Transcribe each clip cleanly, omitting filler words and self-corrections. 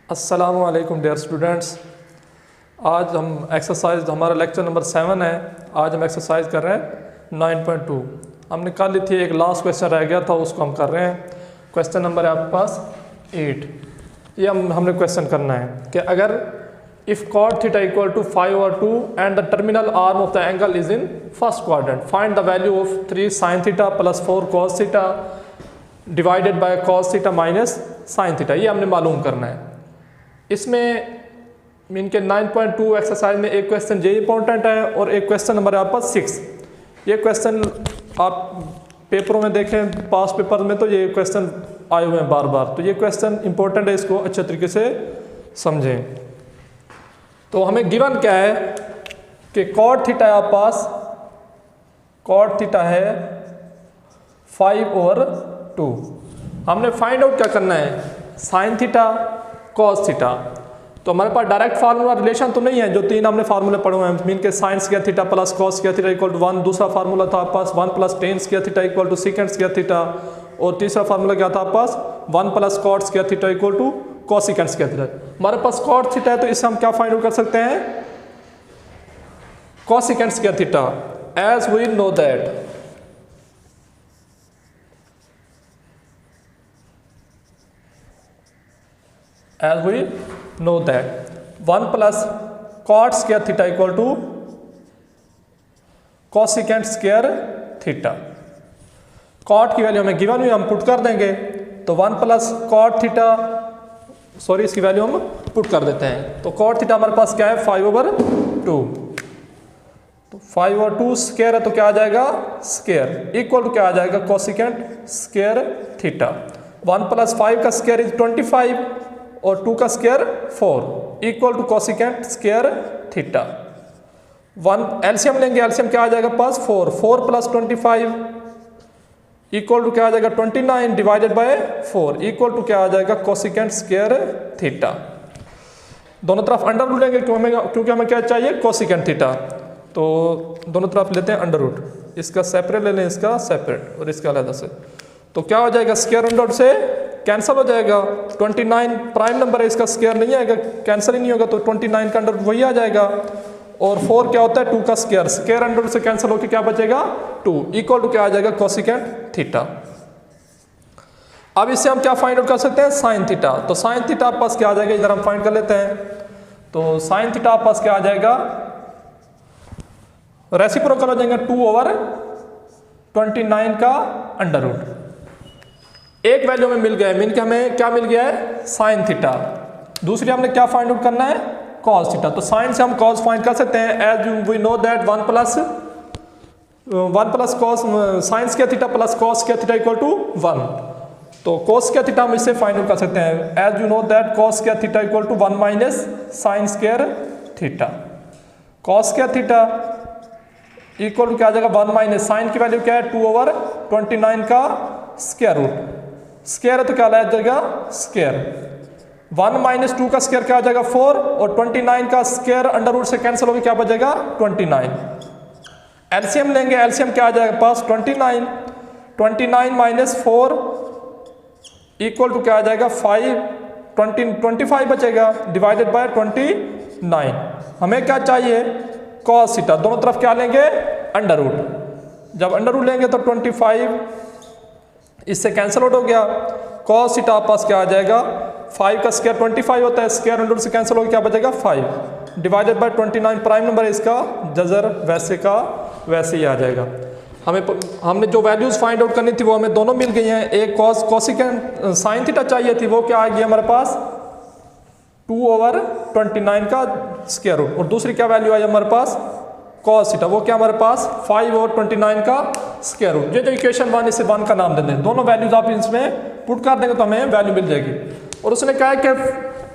अस्सलामुअलैकुम dear students. आज हम एक्सरसाइज, हमारा लेक्चर नंबर 7 है। आज हम एक्सरसाइज कर रहे हैं 9.2। हमने कल ली थी, एक लास्ट क्वेश्चन रह गया था, उसको हम कर रहे हैं। क्वेश्चन नंबर है आपके पास 8। ये हमने क्वेश्चन करना है कि अगर if cot theta equal to 5/2 and the terminal arm of the angle is in first quadrant, find the value of 3 sin theta plus 4 cos theta divided by cos theta minus sin theta. ये हमने मालूम करना है। इसमें इनके 9.2 exercise में एक question ये इंपॉर्टेंट है और एक क्वेश्चन नंबर है आप पास 6। ये क्वेश्चन आप पेपरों में देखें, पास पेपर में तो ये क्वेश्चन आए हुए हैं बार बार, तो ये क्वेश्चन इंपॉर्टेंट है, इसको अच्छे तरीके से समझें। तो हमें गिवन क्या है कि cot थीटा है आप पास, cot थीटा है 5/2। हमने फाइंड आउट क्या करना है, sin थीटा cos थीटा। तो हमारे पास डायरेक्ट फार्मूला रिलेशन तो नहीं है, जो तीन हमने फार्मूले पढ़े हुए हैं, मीन के sin square theta plus cos square theta equal to 1। दूसरा फार्मूला था आप पास 1 plus tan square theta equal to secant square theta. और तीसरा फार्मूला क्या था आप पास 1 plus cot square theta equal to cosecant square theta. हमारे पास cot थीटा है तो इससे हम क्या फाइंड आउट कर सकते हैं, cosecant square theta. As we know that as we know that 1 plus cot square theta equal to cosecant square theta। cot की वैल्यू हमें गिवन हुई, हम पुट कर देंगे। तो 1 प्लस cot थीटा, सॉरी इसकी वैल्यू हम पुट कर देते हैं। तो cot थीटा हमारे पास क्या है 5/2। तो 5/2 स्क्वायर है तो क्या आ जाएगा स्क्वायर इक्वल टू क्या आ जाएगा cosecant स्क्वायर थीटा। 1 प्लस 5 का स्क्वायर इज 25 और 2 का square 4 equal to cosecant square theta. 1 LCM लेंगे, एलसीएम क्या आ जाएगा पास 4 प्लस 25 इक्वल टू क्या आ जाएगा 29 डिवाइडेड बाय 4 इक्वल टू क्या आ जाएगा cosecant स्क्वायर थीटा। दोनों तरफ अंडर रूट लेंगे क्योंकि हमें क्या चाहिए cosecant थीटा। तो दोनों तरफ लेते हैं अंडर रूट, इसका सेपरेट ले लें, इसका सेपरेट और इसका अलग से। तो क्या हो जाएगा स्क्वायर अंडर रूट से कैंसिल हो जाएगा। 29 प्राइम नंबर है, इसका स्क्वायर नहीं आएगा, कैंसिल ही नहीं होगा, तो 29 का अंडर वही आ जाएगा। और 4 क्या होता है 2 का स्क्वायर, स्क्वायर अंडर से कैंसिल होकर क्या बचेगा 2 इक्वल टू क्या आ जाएगा cosecant थीटा। अब इससे हम क्या फाइंड आउट कर सकते हैं sin थीटा। तो sin थीटा आप पास क्या आ जाएगा, इधर हम फाइंड कर लेते हैं। तो sin थीटा आप पास क्या आ जाएगा, रेसिप्रोकल हो जाएगा 2/29 का अंडर रूट। एक वैल्यू में मिल गया है, मीन के हमें क्या मिल गया है sin थीटा। दूसरी हमने क्या फाइंड आउट करना है cos थीटा। तो sin से हम cos फाइंड कर सकते हैं। As we know that 1 plus cos sin square theta plus cos square theta equal to 1। तो cos स्क्वायर थीटा हम इससे फाइंड आउट कर सकते हैं। As you know that cos square theta equal to 1 minus sin square theta. cos square theta equal to क्या आ जाएगा 1 minus sin की वैल्यू क्या है 2/29 का स्क्वायर रूट। स्क्वायर है तो क्या आ जाएगा स्क्वायर। 1 माइनस 2 का स्क्वायर क्या आ जाएगा 4 और 29 का स्क्वायर अंडर रूट से कैंसिल होकर क्या बचेगा 29। एलसीएम लेंगे, एलसीएम क्या आ जाएगा पास 29 माइनस 4 इक्वल टू क्या आ जाएगा 25 बचेगा डिवाइडेड बाय 29। हमें क्या चाहिए cos थीटा। दोनों तरफ क्या लेंगे अंडर रूट। जब अंडर रूट लेंगे तो 25 इससे कैंसिल आउट हो गया। cos थीटा पास क्या आ जाएगा 5 का स्क्वायर 25 होता है, स्क्वायर अंडर से कैंसिल हो क्या बचेगा 5 डिवाइडेड बाय 29 प्राइम नंबर है, इसका जजर वैसे का वैसे ही आ जाएगा। हमने जो वैल्यूज फाइंड आउट करनी थी वो हमें दोनों मिल गई हैं। एक cosecant sin थीटा चाहिए थी, वो क्या आ गई हमारे पास 2/29 का स्क्वायर रूट। और दूसरी क्या वैल्यू आई हमारे पास cos थीटा, वो क्या हमारे पास 5/29 का स्क्वायर रूट। ये जो इक्वेशन 1 इसे 1 का नाम दे दें, दोनों वैल्यूज आप इसमें पुट कर देंगे तो हमें वैल्यू मिल जाएगी। और उसने कहा है कि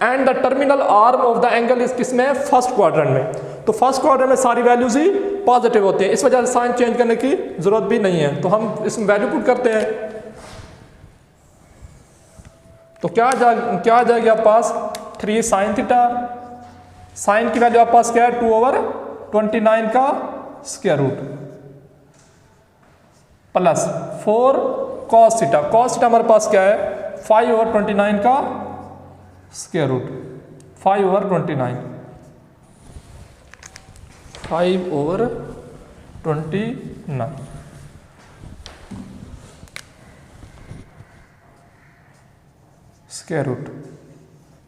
and the terminal arm of the angle is किसमें फर्स्ट क्वाड्रेंट में। तो फर्स्ट क्वाड्रेंट में सारी वैल्यूज ही पॉजिटिव होती हैं, इस वजह से साइन चेंज करने की जरूरत भी नहीं है। तो हम इसमें वैल्यू पुट करते हैं तो क्या आ जाएगी आप पास 3 sin थीटा। साइन की वैल्यू आप पास क्या है 2/29 का square root plus 4 cos theta. cos theta हमारे पास क्या है 5/29 का square root 5/29, 5/29 square root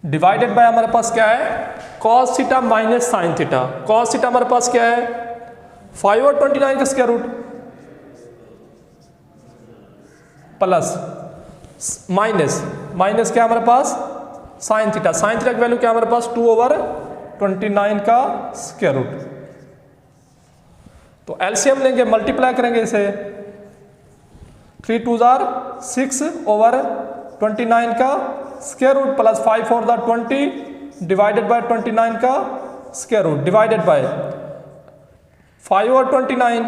divided by हमारे पास क्या है, cos theta minus sine theta. Cos theta हमारे पास क्या है, 5/29 का स्क्वायर रूट प्लस माइनस क्या हमारे पास, साइन थीटा। साइन थीटा की वैल्यू क्या हमारे पास, 2/29 का स्क्वायर रूट। तो एलसीएम लेंगे, मल्टीप्लाई करेंगे इसे, 3 2 6/29 का square root plus 5 4 20 divided by 29 का square root divided by 5/29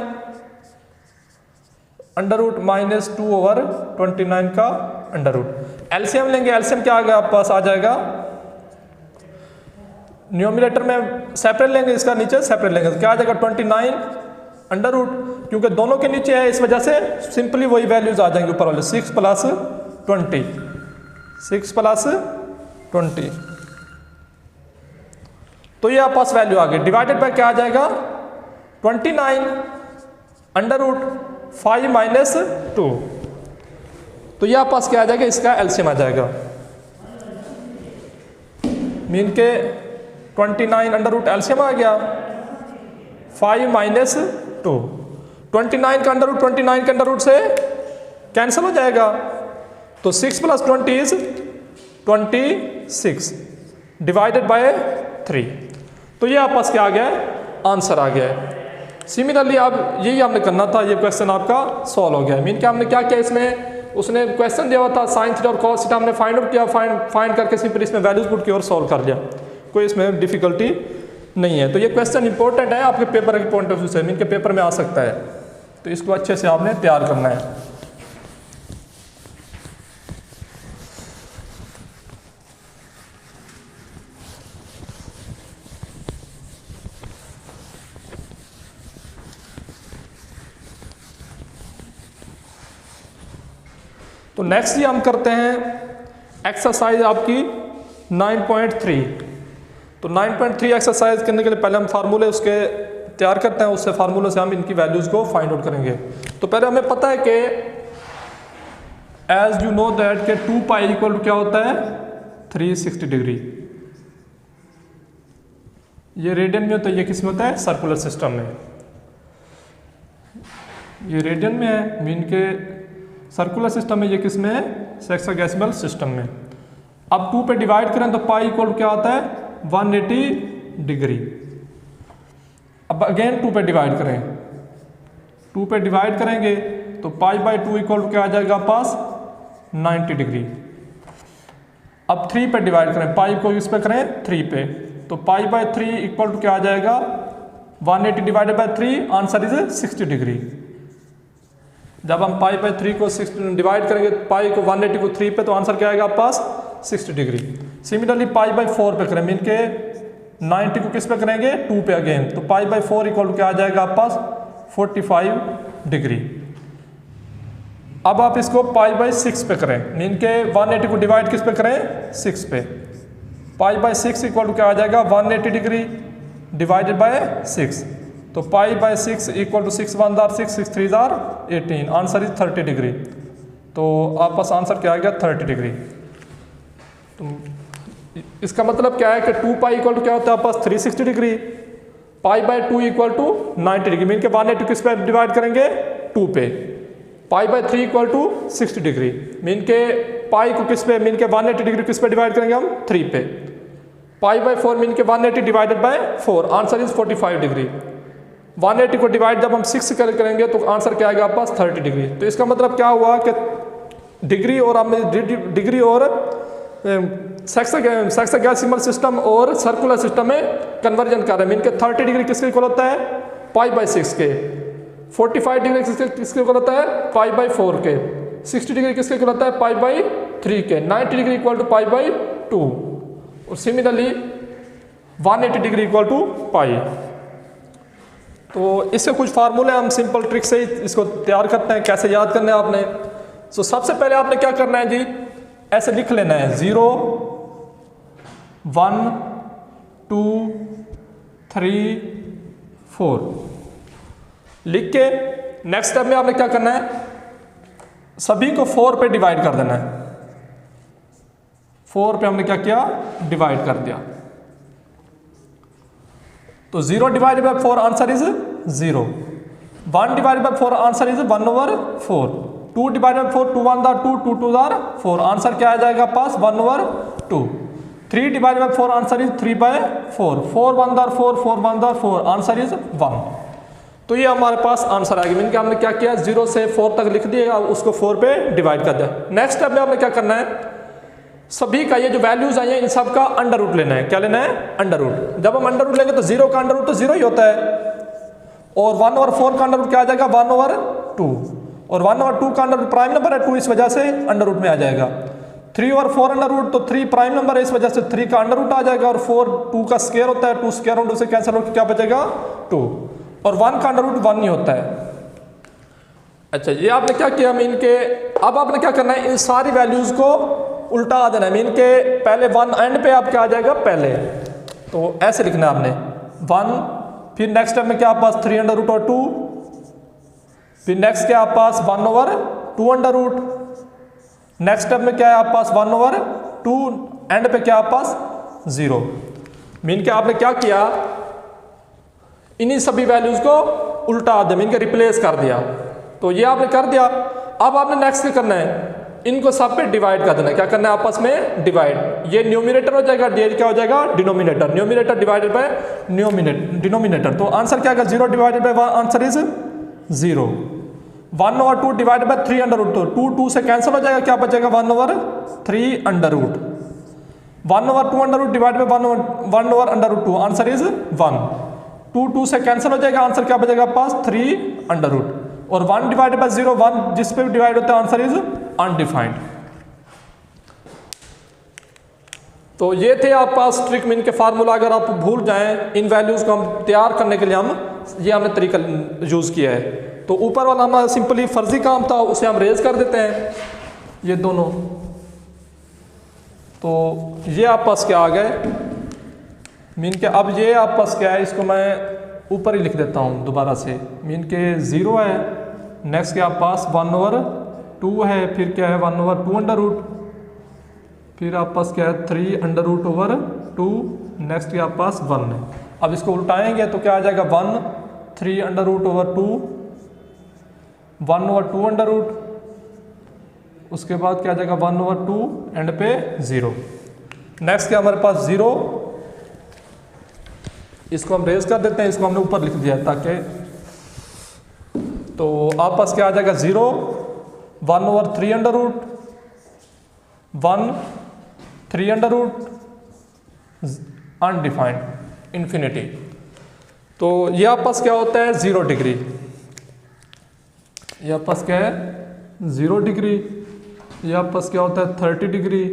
under root minus 2/29 का अंडर रूट। एलसीएम लेंगे, एलसीएम क्या आ गया आपके पास, आ जाएगा न्यूमरेटर में सेपरेट लेंगे, इसका नीचे सेपरेट लेंगे, तो क्या आ जाएगा 29 अंडर रूट, क्योंकि दोनों के नीचे है इस वजह से सिंपली वही वैल्यूज आ जाएंगे ऊपर वाले, 6 + 20 6 + 20। तो ये आपके पास वैल्यू आ गई, डिवाइडेड बाय क्या आ जाएगा 29 अंडर रूट 5 - 2। तो ये आपके पास क्या आ जाएगा, इसका एलसीएम आ जाएगा, मीन के 29 अंडर रूट एलसीएम आ गया 5 - 2। 29 का अंडर रूट 29 के अंडर रूट से कैंसिल हो जाएगा, तो 6 + 20 इज 26 डिवाइडेड बाय 3। तो ये आपके पास क्या आ गया है, आंसर आ गया है। सिमिलरली अब यही हमने करना था, ये क्वेश्चन आपका सॉल्व हो गया है। मीन क्या हमने क्या किया, इसमें उसने क्वेश्चन दिया हुआ था साइन थीटा और कॉस थीटा, हमने फाइंड आउट किया, फाइंड करके सिंपली इसमें वैल्यूज पुट किया और सॉल्व कर लिया, कोई इसमें डिफिकल्टी नहीं है। तो ये क्वेश्चन इंपॉर्टेंट है आपके पेपर के पॉइंट ऑफ व्यू से, मीन के पेपर में आ सकता है, तो इसको अच्छे से आपने तैयार करना है। तो नेक्स्ट ये हम करते हैं एक्सरसाइज आपकी 9.3। तो 9.3 एक्सरसाइज करने के लिए पहले हम फार्मूले उसके तैयार करते हैं, उससे फार्मूले से हम इनकी वैल्यूज को फाइंड आउट करेंगे। तो पहले हमें पता है कि एज यू नो दैट के 2π = क्या होता है, 360 डिग्री। ये रेडियन में होता है, ये किस में होता है, सर्कुलर सिस्टम में। ये रेडियन में है, मीन के सर्कुलर सिस्टम में, ये किस में है, सेक्साडेसिमल सिस्टम में। अब 2 पे डिवाइड करें तो पाई इक्वल क्या आता है, 180 डिग्री। अब अगेन 2 पे डिवाइड करें, 2 पे डिवाइड करेंगे तो π/2 इक्वल क्या आ जाएगा पास, 90 डिग्री। अब 3 पे डिवाइड करें, पाई को इस पे करें 3 पे, तो π/3 इक्वल क्या आ जाएगा, 180 divided by 3, answer is 60 degree. जब हम π/3 को 6 डिवाइड करेंगे, पाई को 180 को 3 पे, तो आंसर क्या आएगा आपके पास, 60 डिग्री। सिमिलरली π/4 पे करें, मीन के 90 को किस पे करेंगे, 2 पे अगेन, तो π/4 इक्वल क्या आ जाएगा आपके पास, 45 डिग्री। अब आप इसको π/6 पे करें, मीन के 180 को डिवाइड किस पे करें, 6 पे, π/6 इक्वल क्या आ जाएगा, 180 डिग्री डिवाइडेड बाय 6, तो π/6 equal to 6 1 6 6 3 18, answer is 30 degree. तो आपके पास आंसर क्या आ गया, 30 डिग्री। तो इसका मतलब क्या है कि 2π इक्वल टू क्या होता है आपके पास, 360 डिग्री, π/2 इक्वल टू 90 डिग्री, मीन के 180 किस पे डिवाइड करेंगे, 2 पे, π/3 इक्वल टू 60 डिग्री, मीन के पाई को किस पे, मीन के 180 डिग्री किस पे डिवाइड करेंगे हम, 3 पे, π/4 मीन के 180 divided by 4, answer is 45 degree. 180 को डिवाइड जब हम 6 करेंगे तो आंसर क्या आएगा आपके पास, 30 डिग्री। तो इसका मतलब क्या हुआ कि डिग्री और सेक्साडेसिमल सिस्टम और सर्कुलर सिस्टम में कन्वर्जन कर रहे हैं, मीन के 30 डिग्री किसके इक्वल होता है, π/6 के, 45 डिग्री किसके इक्वल होता है, π/4 के, 60 डिग्री किसके इक्वल होता है, π/3 के, 90 डिग्री इक्वल टू π/2, और सिमिलरली 180 डिग्री इक्वल टू पाई। तो इससे कुछ फार्मूले हम सिंपल ट्रिक से ही इसको तैयार करते हैं, कैसे याद करना है आपने। तो सबसे पहले आपने क्या करना है जी, ऐसे लिख लेना है 0 1 2 3 4 लिख के नेक्स्ट स्टेप में आपने क्या करना है, सभी को 4 पे डिवाइड कर देना है। 4 पे हमने क्या किया, डिवाइड कर दिया। तो 0 divided by 4 answer is 0। 1 divided by 4 answer is 1/4। 2 divided by 4 2 1 दार 2 2 2 दार 4 आंसर क्या आ जाएगा पास 1/2। 3 डिवाइडेड बाय 4 आंसर इज 3/4। 4 1 दार 4 4 1 दार 4 आंसर इज 1। तो ये हमारे पास आंसर आ गया। मीन कि हमने क्या किया, 0 से 4 तक लिख दिया, उसको 4 पे डिवाइड कर दिया। नेक्स्ट स्टेप में आपने क्या करना है, सभी का ये जो वैल्यूज आई हैं इन सब का अंडर रूट लेना है। क्या लेना है, अंडर रूट। जब हम अंडर रूट लेंगे तो 0 का अंडर रूट तो 0 ही होता है, और 1/4 का अंडर रूट क्या आ जाएगा 1/2, और 1/2 का अंडर रूट प्राइम नंबर है 2, इस वजह से अंडर रूट में आ जाएगा। 3/4 अंडर रूट, तो 3 प्राइम नंबर है, इस वजह से 3 का अंडर रूट आ जाएगा, और 4 2 का स्क्वायर होता है, 2 स्क्वायर रूट से कैंसिल होकर क्या बचेगा 2, और 1 का अंडर रूट 1 ही होता है। अच्छा, ये आपने क्या किया, मीन के अब आपने क्या करना है, इन सारी वैल्यूज को उल्टा देना है। मीन के पहले 1 एंड पे आप क्या आ जाएगा पहले, तो ऐसे लिखना है आपने 1, फिर नेक्स्ट स्टेप में क्या आप पास 3/2, फिर नेक्स्ट क्या आप पास 1/2 नेक्स्ट स्टेप में क्या है आप पास 1/2, एंड पे क्या आप पास 0। मीन के आपने क्या किया, इन्हीं सभी वैल्यूज को उल्टा दे, मीन के रिप्लेस कर दिया। तो ये आपने कर दिया। अब आपने नेक्स्ट क्या करना है, इनको सब पे डिवाइड कर देना है। क्या करना है आपस में डिवाइड। ये न्यूमिनेटर हो जाएगा, ये क्या हो जाएगा denominator. Numerator divided by denominator. तो आंसर क्या आएगा 0 divided by 1 answer is 0। 1/2 divided bye 3/2, तो 2 2 से कैंसिल हो जाएगा, क्या बचेगा 1/3 under root. 1/2 divided by 1/2 answer is 1। 2 2 से कैंसिल हो जाएगा, आंसर क्या बचेगा पास 3/रूट, और 1 डिवाइडेड बाय 0 1 जिस पे भी डिवाइड होता है आंसर इज अनडिफाइंड। तो ये थे आप पास ट्रिक मीन के फार्मूला। अगर आप भूल जाएं, इन वैल्यूज को हम तैयार करने के लिए हमने तरीका यूज किया है। तो ऊपर वाला हमारा सिंपली फर्जी काम था, उसे हम रेज कर देते हैं ये दोनों। तो ये आप पास क्या आ गए, मीन के अब ये आप पास क्या है, इसको मैं ऊपर ही लिख देता हूँ दोबारा से। मीन के 0 है, नेक्स्ट क्या आप पास 1/2 है, फिर क्या है 1/2 अंडर रूट, फिर आप पास क्या है 3/√2, नेक्स्ट क्या आप पास 1 है। अब इसको उल्टाएंगे तो क्या आ जाएगा 1 3/√2, 1/2 अंडर रूट, उसके बाद क्या आ जाएगा 1/2 एंड पे 0। नेक्स्ट क्या हमारे पास 0, इसको हम रेज कर देते हैं, इसको हमने ऊपर लिख दिया ताकि, तो आप पास क्या आ जाएगा 0 1/3 1 3 अनडिफाइंड इन्फिनिटी। तो ये आप पास क्या होता है 0 डिग्री, ये आप पास क्या है 0 डिग्री, ये आप पास क्या होता है 30 डिग्री,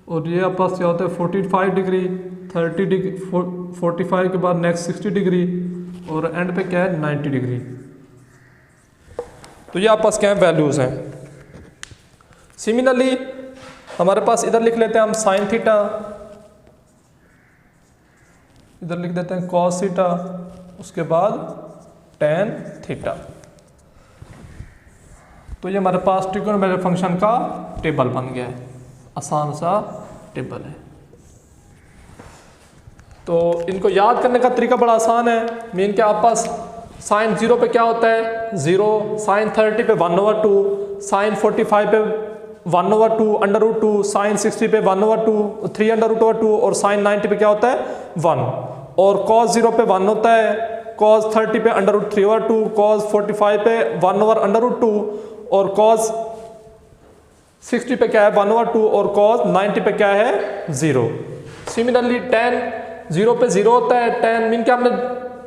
और ये आप पास क्या होता है 45 डिग्री, 30 डिग्री 45 के बाद नेक्स्ट 60 डिग्री, और एंड पे क्या है 90 डिग्री। तो ये आप पास क्या है वैल्यूज़ हैं। सिमिलरली हमारे पास इधर लिख लेते हैं हम साइन थीटा, इधर लिख देते हैं कॉस थीटा, उसके बाद टेन थीटा। तो ये हमारे पास ट्रिगोनोमेट्रिक फंक्शन का टेबल बन गया है, आसान सा टेबल है। तो इनको याद करने का तरीका बड़ा आसान है। मीन के आप पास साइन 0 पे क्या होता है 0, साइन 30 पे 1/2, साइन 45 पे 1/2 अंडर√2, साइन 60 पे 1/2 3/√2, और साइन 90 पे क्या होता है 1, और कॉस 0 पे 1 होता है, कॉस 30 पे √3/2, कॉस 45 पे 1/√2, और कॉस 60 पे क्या है 1/2, और कॉस 90 पे क्या है 0। सिमिलरली टेन 0 पे 0 होता है, टेन मीन के हमने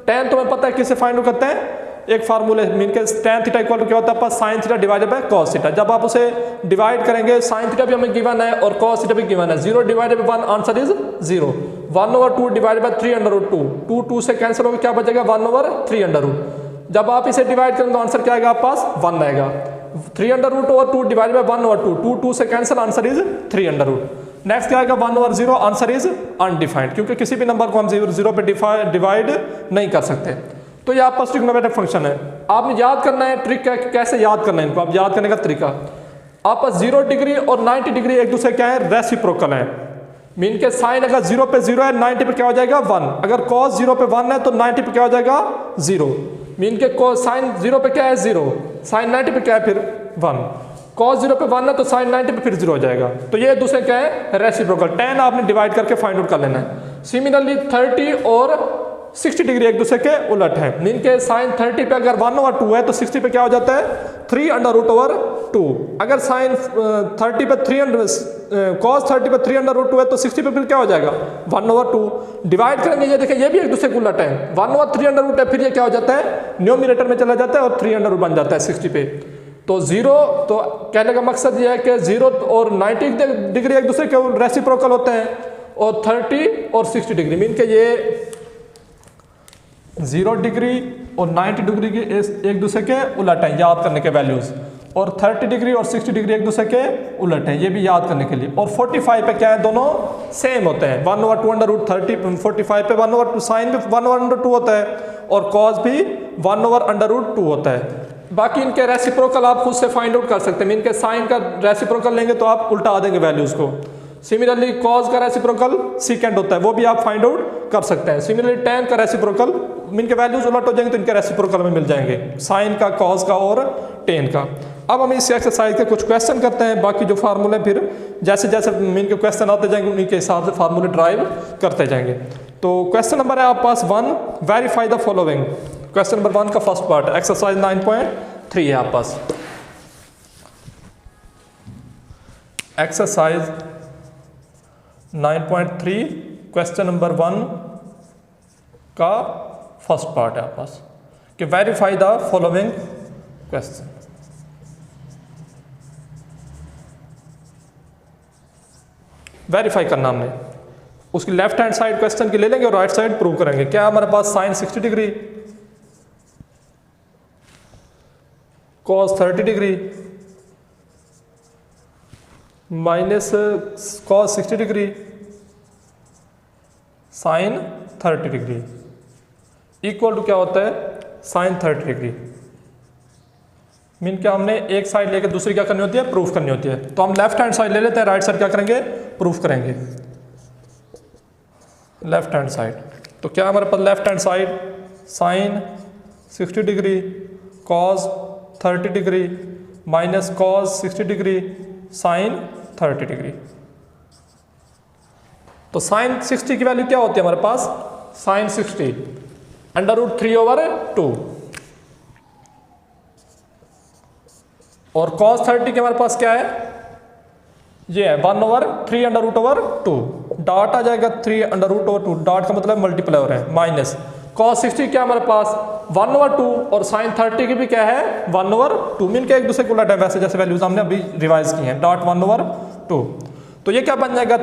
टेन तो हमें पता है किससे फाइंड आउट करते हैं, एक फार्मूले मीन के टेन थीटा इक्वल टू क्या होता है पास sine theta divided by cos theta. जब आप उसे डिवाइड करेंगे साइन थीटा भी हमें गिवन है और कॉस थीटा भी गिवन है। 0 divided by 1 answer is 0। 1/2 divided bye 3/√2, 2 2 से कैंसिल होकर क्या बचेगा 1/3। जब आप इसे डिवाइड करेंगे तो आंसर क्या आएगा आप पास 1 आएगा। 3/√2 डिवाइडेड बाय 1/2, 2 2 से कैंसिल, आंसर इज 3/। नेक्स्ट क्या आएगा 1/0, आंसर इज अनडिफाइंड, क्योंकि किसी भी नंबर को हम 0 पे डिवाइड नहीं कर सकते। तो ये आपका ट्रिग्नोमेट्रिक फंक्शन है। आपने याद करना है, ट्रिक है कि कैसे याद करना है इनको। आप याद करने का तरीका, आपस 0 डिग्री और 90 डिग्री एक दूसरे क्या है, रेसिप्रोकल है। मीन के साइन अगर 0 पे 0 है, 90 पे क्या हो जाएगा 1। अगर कॉस 0 पे 1 है तो 90 पे क्या हो जाएगा 0। मीन के साइन 0 पे क्या है 0, साइन 90 पे क्या है फिर 1। कॉस 0 पे 1 है तो साइन 90 पे फिर 0 हो जाएगा। तो ये दूसरे क्या है, रेसिप्रोकल। 10 आपने डिवाइड करके फाइंड आउट कर लेना है। सिमिलरली 30 और 60 डिग्री एक दूसरे के उलट है। मीन के साइन 30 पे अगर 1/2 है तो 60 पे क्या हो जाता है 3/√2। अगर साइन 30 पे 300 कॉस 30 पे 3/√2 है तो 60 पे फिर क्या हो जाएगा 1/2। डिवाइड करेंगे, ये देखें ये भी एक दूसरे के उलट है। 1/3 है, फिर ये क्या हो जाता है न्यूमरेटर में चला जाता है और 3 बन जाता है 60 पे। तो 0, तो कहने का मकसद ये है कि 0 और 90 डिग्री एक दूसरे के रेसिप्रोकल होते हैं, और 30 और 60 डिग्री मीन के ये 0 डिग्री और 90 डिग्री के एक दूसरे के उलट हैं याद करने के वैल्यूज़, और 30 डिग्री और 60 डिग्री एक दूसरे के उलट हैं, ये भी याद करने के लिए। और 45 पे क्या है, दोनों सेम होते हैं। 1/2 45 पे 1/2 साइन भी 1/2 होता है और कॉस भी 1/2 होता है। बाकी इनके रेसिप्रोकल आप खुद से फाइंड आउट कर सकते हैं। इनके साइन का रेसिप्रोकल लेंगे तो आप उल्टा देंगे वैल्यूज़ को। सिमिलरली कॉस का रेसिप्रोकल सीकेंड होता है, वो भी आप फाइंड आउट कर सकते हैं। सिमिलरली tan का रेसिप्रोकल, इनके वैल्यूज उलट हो जाएंगे तो इनके रेसिप्रोकल में मिल जाएंगे, साइन का, कॉस का और tan का। अब हम इस एक्सरसाइज के कुछ क्वेश्चन करते हैं। बाकी जो फार्मूले फिर जैसे जैसे इनके क्वेश्चन आते जाएंगे उन्हीं के हिसाब से फार्मूले ड्राइव करते जाएंगे। तो क्वेश्चन नंबर है आपके पास 1, verify the following. Question number 1 का फर्स्ट पार्ट एक्सरसाइज 9.3 है आपके पास। एक्सरसाइज 9.3 क्वेश्चन नंबर 1 का फर्स्ट पार्ट है आपके पास कि verify the following question. Verify करना हमने, उसकी लेफ्ट हैंड साइड क्वेश्चन की ले लेंगे और राइट साइड प्रूव करेंगे। क्या हमारे पास sine 60 degree, cos 30 degree minus cos 60 degree sine 30 degree equal to क्या होता है साइन 30 डिग्री। मीन क्या हमने एक साइड लेकर दूसरी क्या करनी होती है, प्रूफ करनी होती है। तो हम लेफ्ट हैंड साइड ले लेते हैं, राइट साइड क्या करेंगे, प्रूफ करेंगे। लेफ्ट हैंड साइड, तो क्या हमारे पास left hand side sine 60 degree cos 30 degree minus cos 60 degree sine 30 degree. तो साइन 60 की वैल्यू क्या होती है हमारे पास, साइन 60 √3/2 और cos 30 के हमारे पास क्या है, ये है 1/3√2। डॉट आ जाएगा 3√2, डॉट का मतलब मल्टीप्लाई हो रहा है, माइनस cos 60 क्या हमारे पास 1/2 और sin 30 की भी क्या है 1/2। मीन के एक दूसरे को उलट है, वैसे जैसे वैल्यूज हमने अभी रिवाइज की हैं। डॉट 1/2, तो ये क्या बन जाएगा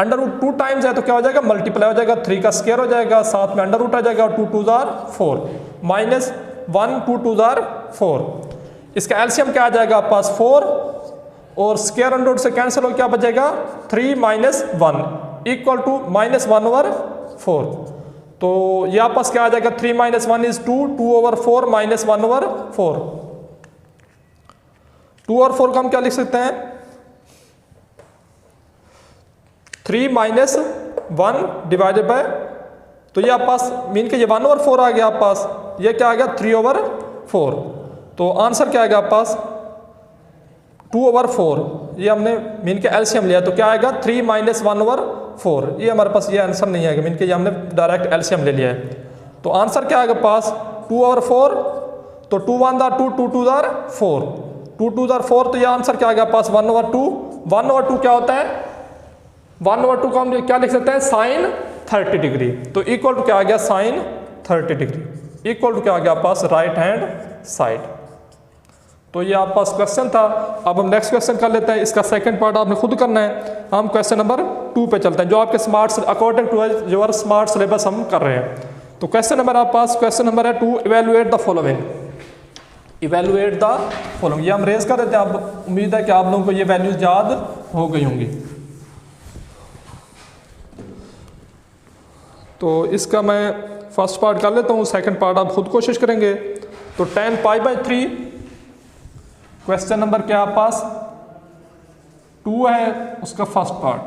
√2 टाइम्स है तो क्या हो जाएगा मल्टीप्लाई हो जाएगा, 3 का स्क्वायर हो जाएगा, साथ में अंडर आ जाएगा और 2 2 4 माइनस 1 2 2 4। इसका एलसीएम क्या आ जाएगा आपके पास 4 और स्क्वायर अंडर से कैंसिल हो क्या बचेगा 3 - 1 इक्वल टू -1/4। तो ये आपके पास क्या आ जाएगा 3 - 1 इज 2, 2/4 - 1/4। 2 और 4 को हम क्या लिख सकते हैं 3 - 1 डिवाइडेड बाय, तो ये आपके पास मीन के ये 1/4 आ गया आपके पास, ये क्या आ गया 3/4। तो आंसर क्या आएगा आपके पास 2/4। ये हमने मीन के एलसीएम लिया तो क्या आएगा 3 - 1/4। ये हमारे पास ये आंसर नहीं आएगा, मीन के ये हमने डायरेक्ट एलसीएम ले लिया है। तो आंसर क्या आएगा पास 2/4, तो 2 1 2 2 2 4 2 2 4, तो ये आंसर क्या आएगा पास 1/2। 1/2 क्या होता है 1/2 को हम क्या लिख सकते हैं साइन 30 डिग्री। तो इक्वल टू क्या आ गया साइन 30 डिग्री इक्वल टू क्या आ गया पास राइट हैंड साइड। तो ये आपके पास क्वेश्चन था। अब हम नेक्स्ट क्वेश्चन कर लेते हैं, इसका सेकंड पार्ट आपने खुद करना है। हम क्वेश्चन नंबर 2 पे चलते हैं, जो आपके smart according to your smart syllabus हम कर रहे हैं। तो क्वेश्चन नंबर आपके पास क्वेश्चन नंबर है 2, evaluate the following. Evaluate the following, ये हम रेज कर देते हैं। अब उम्मीद है कि आप लोगों को ये वैल्यूज याद हो गई होंगी। तो इसका मैं फर्स्ट पार्ट कर लेता हूँ, सेकंड पार्ट आप खुद कोशिश करेंगे। तो tan π/3 क्वेश्चन नंबर क्या आप पास 2 है, उसका first part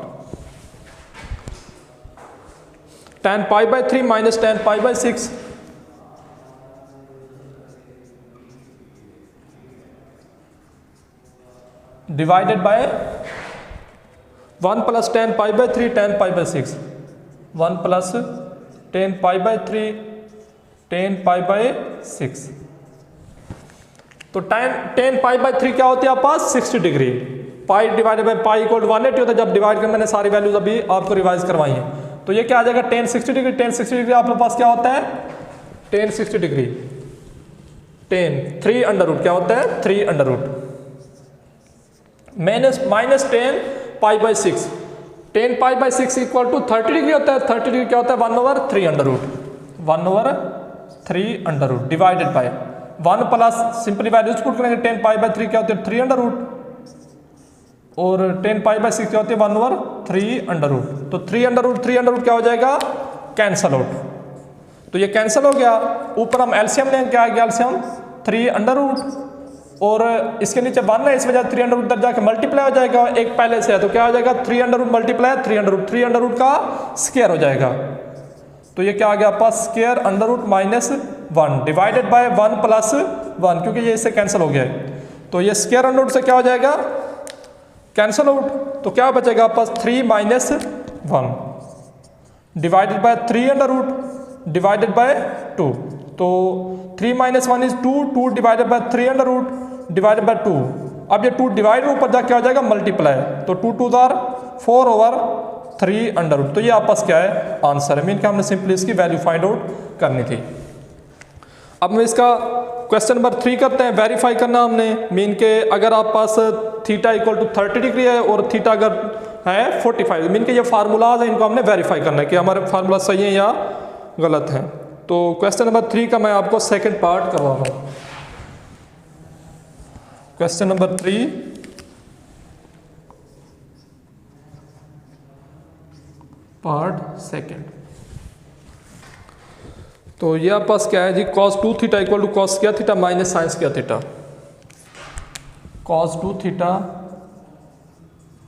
tan π/3 minus tan π/6 divided by 1 plus tan π/3 tan π/6 1 plus tan π/3 tan π/6। तो tan π/3 क्या होती है आप पास 60 degree, pi divided by pi equal to 180 होता है। जब डिवाइड कर मैंने सारी वैल्यूज अभी आपको रिवाइज करवाई हैं, तो ये क्या आ जाएगा tan 60 डिग्री। tan 60 डिग्री आपके पास क्या होता है tan 60 डिग्री tan 3 √ क्या होता है 3 √ minus tan π/6 tan π/6 equal to 30 degree होता है। 30 डिग्री क्या होता है 1/3 divided by 1 plus simply values put करेंगे। tan π/3 क्या होती है 3 √ और tan π/6 क्या होती है 1/3 तो 3 √ क्या हो जाएगा कैंसल आउट। तो ये कैंसिल हो गया। ऊपर हम एलसीएम लेंगे, क्या आएगा एलसीएम 3 √ और इसके नीचे 1 है, इस वजह 3 √ तक जाके मल्टीप्लाई हो जाएगा, एक पहले से है तो क्या हो जाएगा 3 √ मल्टीप्लाई 3 √ का स्क्वायर हो जाएगा। तो ये क्या आ गया आपका स्क्वायर √-1 डिवाइडेड बाय 1 प्लस 1, क्योंकि ये इससे कैंसिल हो गया है। तो ये स्क्वायर √ से क्या हो जाएगा कैंसिल आउट। तो क्या बचेगा आपके पास 3 - 1 डिवाइडेड बाय 3 √ डिवाइडेड बाय 2। तो 3 - 1 is 2, 2 divided by 3 √ divided by 2। अब ये 2 डिवाइड ऊपर जाके हो जाएगा मल्टीप्लाई, तो 2 × 2 = 4/3 तो ये आपस क्या है आंसर है। मीन का हमने सिंपली इसकी वैल्यू फाइंड आउट करनी थी। अब हम इसका क्वेश्चन नंबर 3 करते हैं। वेरीफाई करना हमने मीन के अगर आप पास थीटा इक्वल टू 30 डिग्री है और थीटा अगर है 45, मीन के ये फार्मूलाज हैं, इनको हमने वेरीफाई करना है कि हमारे फार्मूला सही है या गलत हैं। तो क्वेश्चन नंबर 3 का मैं आपको सेकंड पार्ट करवा रहा हूँ। Question number 3 part second. तो ये आपके पास क्या है जी cos 2 theta equal to cos square theta minus sine square theta. cos 2 theta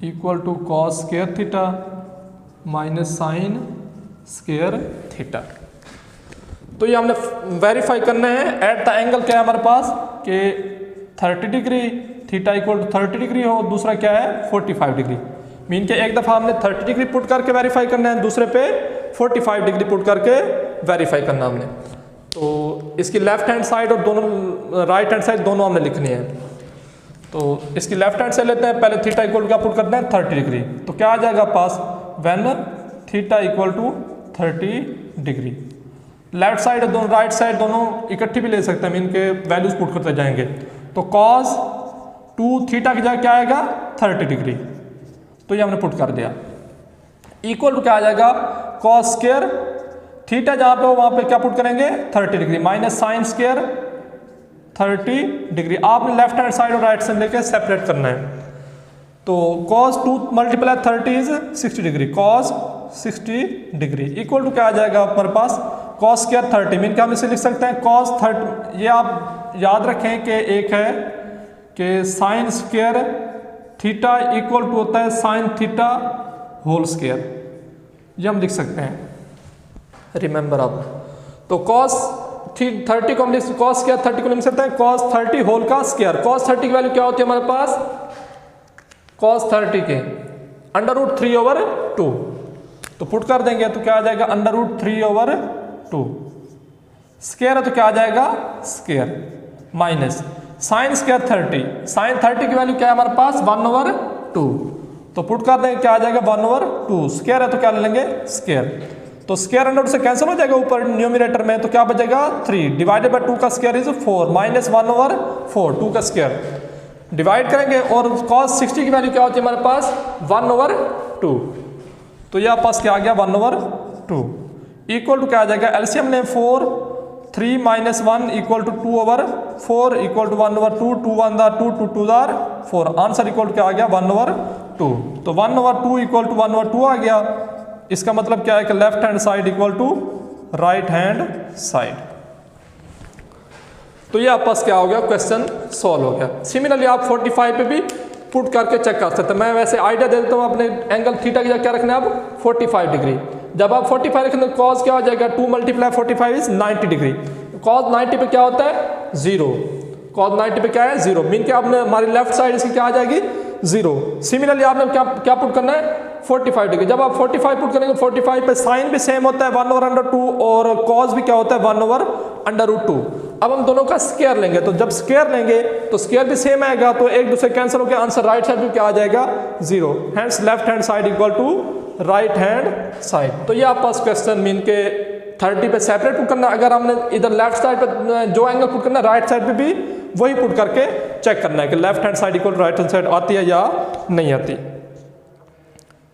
equal to cos square theta minus sine square theta. तो ये हमने वेरीफाई करना है एट द एंगल क्या है हमारे पास कि 30 degree theta equal to 30 degree हो, दूसरा क्या है 45 डिग्री। मीन के एक दफ़ा हमने 30 डिग्री पुट करके वेरीफाई करना है, दूसरे पे 45 डिग्री पुट करके वेरीफाई करना हमने। तो इसकी लेफ्ट हैंड साइड और दोनों राइट हैंड साइड दोनों हमने लिखनी है। तो इसकी लेफ्ट हैंड से लेते हैं, पहले थीटा इक्वल क्या पुट करना है 30 डिग्री। तो क्या आ जाएगा पास when theta equal to 30 degree. Left side और दोनों राइट साइड दोनों इकट्ठी भी ले सकते हैं, मीन के वैल्यूज पुट करते जाएंगे। तो cos 2 थीटा की जगह क्या आएगा 30 डिग्री, तो ये हमने पुट कर दिया। इक्वल टू क्या आ जाएगा cos स्क्वायर थीटा जहां पे हो वहां पे क्या पुट करेंगे 30 degree minus sine square 30 degree. आपने लेफ्ट हैंड साइड और राइट साइड लेके सेपरेट करना है। तो cos 2 × 30 is 60 degree, cos 60 degree equal to क्या आ जाएगा हमारे पास cos स्क्वायर 30। मीन क्या हम इसे लिख सकते हैं cos 30। ये आप याद रखें कि एक है कि sine square theta equal to होता है साइन थीटा होल स्क्वायर, ये हम लिख सकते हैं, रिमेंबर आप। तो cos 30 को हम लिख cos स्क्वायर 30 को लिख सकते हैं cos 30 होल का स्क्वायर। cos 30 की वैल्यू क्या होती है हमारे पास cos 30 के √3/2। तो पुट कर देंगे तो क्या आ जाएगा √3/2। स्क्वायर है तो क्या आ जाएगा square minus sine square 30। Sine 30 की वैल्यू क्या है हमारे पास 1/2। तो पुट कर देंगे क्या आ जाएगा 1/2। स्क्वायर है तो क्या ले लेंगे स्क्वायर। तो स्क्वायर अंडर से कैंसिल हो जाएगा ऊपर न्यूमरेटर में, तो क्या बचेगा 3 डिवाइडेड बाय 2 का स्क्वायर इज 4 माइनस 1/4 2 का स्क्वायर डिवाइड करेंगे। और cos 60 की वैल्यू क्या होती है हमारे पास 1/2। तो ये आपके पास क्या आ गया 1/2 इक्वल टू क्या आ जाएगा एलसीएम ने 4 3 - 1 equal to 2/4 equal to 1/2 2 1 2 2 2 4 answer equal to क्या आ गया 1/2। तो 1/2 इक्वल टू 1/2 आ गया। इसका मतलब क्या है कि left hand side equal to right hand side. तो ये आपके पास क्या हो गया, क्वेश्चन सॉल्व हो गया। सिमिलरली आप 45 पे भी पुट करके चेक कर सकते हैं। मैं वैसे आइडिया दे देता हूँ, अपने एंगल थीटा की जगह क्या रखना है अब 45 डिग्री। जब आप 45 रखेंगे तो कॉस क्या हो जाएगा, 2 × 45 इज 90 डिग्री। कॉस 90 पे क्या होता है 0, कॉस 90 पे क्या है 0, मीन कि आपने हमारी लेफ्ट साइड इसकी क्या आ जाएगी 0। सिमिलरली आपने क्या पुट करना है 45 डिग्री। जब आप 45 पुट करेंगे 45 पे साइन भी सेम होता है 1/√2 और कॉस भी क्या होता है 1/√2। अब हम दोनों का स्क्वायर लेंगे, तो जब स्क्वायर लेंगे तो स्क्वायर भी सेम आएगा, तो एक दूसरे कैंसिल होकर आंसर राइट साइड में क्या आ जाएगा 0। Hence left hand side equal to right hand side. तो ये आपके पास क्वेश्चन मीन के 30 पे सेपरेट पुट करना। अगर हमने इधर लेफ्ट साइड पे जो एंगल पुट करना राइट साइड पे भी वही पुट करके चेक करना है कि left hand side equal right hand side आती है या नहीं आती।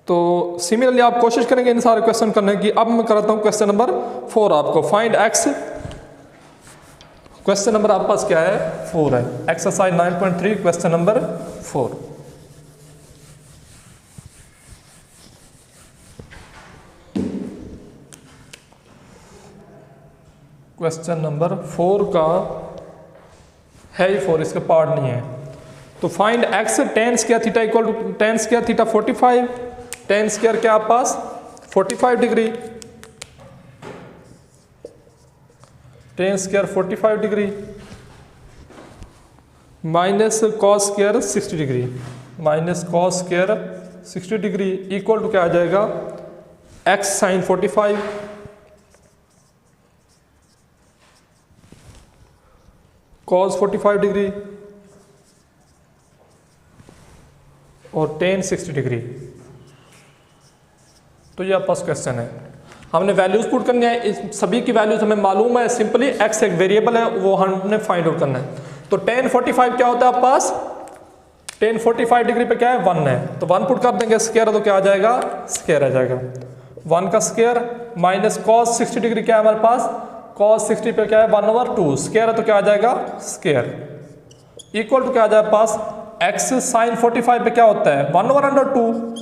तो सिमिलरली आप कोशिश करेंगे इन सारे क्वेश्चन करने की। अब मैं कराता हूँ क्वेश्चन नंबर 4 आपको, फाइंड एक्स। क्वेश्चन नंबर आपके पास क्या है 4 है, exercise 9.3 question number 4। Question number 4 का है ही 4, इसका पार्ट नहीं है। तो find x tan square theta equal to tan square theta 45, tan square क्या आपके पास 45 degree, tan square 45 degree minus cos square 60 degree, minus cos square 60 degree equal to क्या आ जाएगा x साइन 45 कॉस 45 डिग्री और tan 60 डिग्री। तो ये आपके पास क्वेश्चन है। हमने वैल्यूज पुट करनी है, इस सभी की वैल्यूज हमें मालूम है, सिंपली x एक वेरिएबल है वो हमने फाइंड आउट करना है। तो tan 45 क्या होता है आपके पास, tan 45 डिग्री पे क्या है 1 है, तो 1 पुट कर देंगे स्क्वायर, तो क्या आ जाएगा स्क्वायर आ जाएगा 1 का स्क्वायर माइनस कॉस 60 डिग्री क्या है हमारे पास, कॉस 60 पे क्या है 1/2 स्क्वायर है, तो क्या आ जाएगा स्क्वायर इक्वल टू क्या आ जाएगा पास x साइन 45 पे क्या होता है 1/2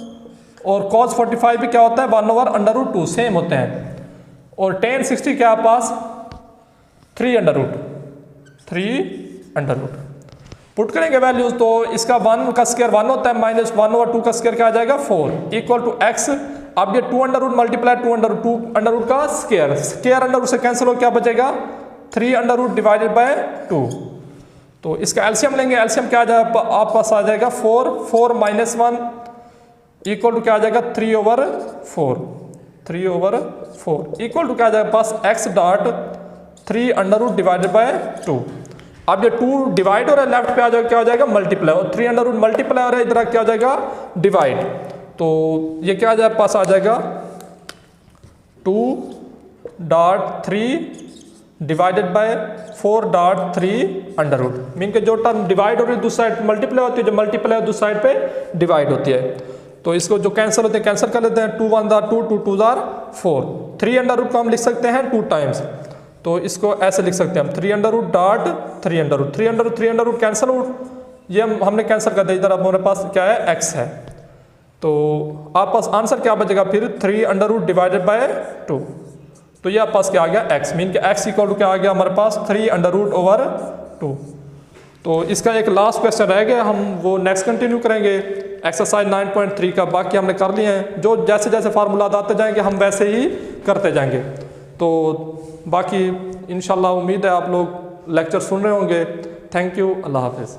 और cos 45 भी क्या होता है 1/√2 सेम होते हैं, और tan 60 क्या पास 3/√3 पुट करेंगे वैल्यूज। तो इसका 1 का स्क्वायर 1 होता है माइनस 1/2 का स्क्वायर क्या आ जाएगा 4 इक्वल टू x। अब ये 2 मल्टीप्लाई 2 का स्क्वायर, स्क्वायर अंडर से कैंसिल हो क्या बचेगा 3 डिवाइडेड बाय 2। तो इसका एलसीएम लेंगे, एलसीएम क्या आ जाएगा आप पास आ जाएगा 4 माइनस 1 इक्वल टू क्या आ जाएगा 3/4 इक्वल टू क्या आ जाएगा पास x डॉट 3 डिवाइडेड बाय 2। अब ये 2 डिवाइड हो रहा है लेफ्ट पे आ जाएगा क्या हो जाएगा मल्टीप्लाई, और 3 मल्टीप्लाई हो रहा है इधर क्या हो जाएगा डिवाइड, तो ये क्या आ जाएगा पास आ जाएगा 2.3 डिवाइडेड बाय 4.3 मीन के जो टर्म डिवाइड हो रही है दूसरी साइड मल्टीप्लाई होती है, जो मल्टीप्लाई दूसरी साइड पे डिवाइड होती है। तो इसको जो कैंसिल होते हैं कैंसिल कर लेते हैं, 2 1 2 2 2 4 3 को हम लिख सकते हैं 2 टाइम्स, तो इसको ऐसे लिख सकते हैं हम 3 कैंसिल आउट, ये हमने कैंसिल कर दिया, इधर अब हमारे पास क्या है x है, तो आप पास आंसर क्या बचेगा फिर 3 डिवाइडेड बाय 2। तो ये आप पास क्या आ गया x, मीन के x इक्वल टू क्या आ गया हमारे पास 3 √2। तो इसका एक लास्ट क्वेश्चन रह गया, हम वो नेक्स्ट कंटिन्यू करेंगे एक्सरसाइज 9.3 का। बाकी हमने कर लिए हैं, जो जैसे जैसे फार्मूला आते जाएंगे हम वैसे ही करते जाएंगे। तो बाकी इंशाल्लाह उम्मीद है आप लोग लेक्चर सुन रहे होंगे। थैंक यू, अल्लाह हाफिज़।